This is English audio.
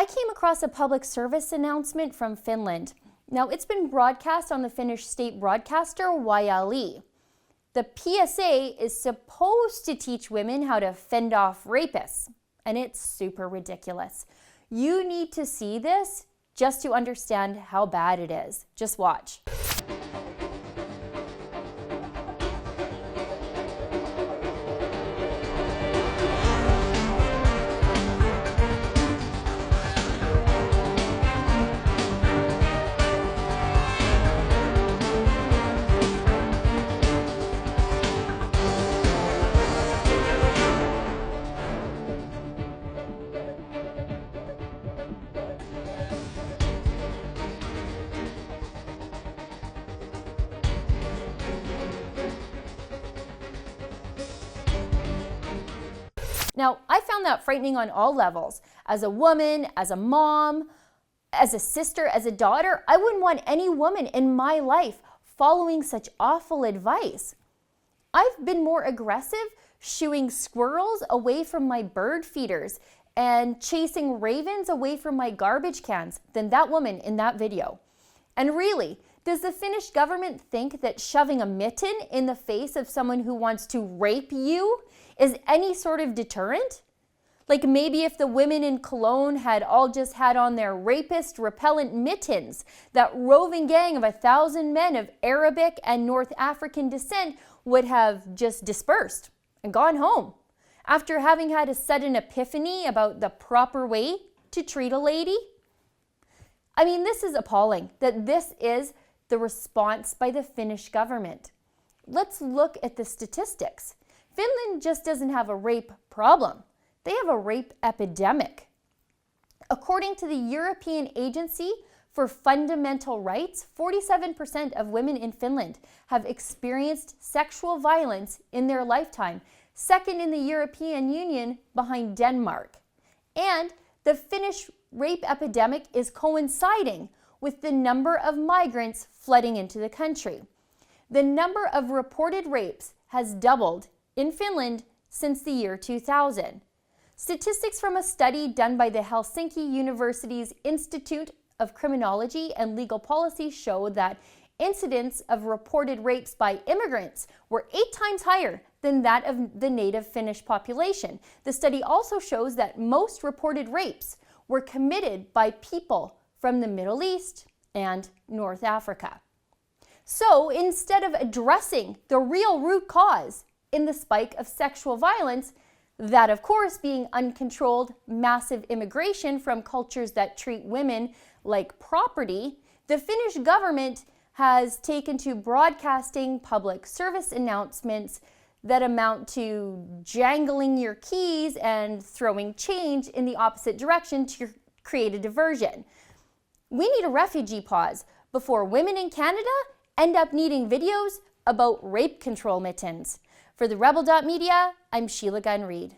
came across a public service announcement from Finland. Now, it's been broadcast on the Finnish state broadcaster YLE. The PSA is supposed to teach women how to fend off rapists, and it's super ridiculous. You need to see this just to understand how bad it is. Just watch. Now, I found that frightening on all levels. As a woman, as a mom, as a sister, as a daughter, I wouldn't want any woman in my life following such awful advice. I've been more aggressive shooing squirrels away from my bird feeders and chasing ravens away from my garbage cans than that woman in that video. And really, does the Finnish government think that shoving a mitten in the face of someone who wants to rape you is any sort of deterrent? Like maybe if the women in Cologne had all just had on their rapist repellent mittens, that roving gang of 1,000 men of Arabic and North African descent would have just dispersed and gone home after having had a sudden epiphany about the proper way to treat a lady. I mean, this is appalling that this is the response by the Finnish government. Let's look at the statistics. Finland just doesn't have a rape problem. They have a rape epidemic. According to the European Agency for Fundamental Rights, 47% of women in Finland have experienced sexual violence in their lifetime, second in the European Union behind Denmark. And the Finnish rape epidemic is coinciding with the number of migrants flooding into the country. The number of reported rapes has doubled in Finland since the year 2000. Statistics from a study done by the Helsinki University's Institute of Criminology and Legal Policy show that incidents of reported rapes by immigrants were 8 times higher than that of the native Finnish population. The study also shows that most reported rapes were committed by people from the Middle East and North Africa. So instead of addressing the real root cause in the spike of sexual violence, that of course being uncontrolled massive immigration from cultures that treat women like property, the Finnish government has taken to broadcasting public service announcements that amount to jangling your keys and throwing change in the opposite direction to create a diversion. We need a refugee pause before women in Canada end up needing videos about rape control mittens. For the Rebel.media, I'm Sheila Gunn Reid.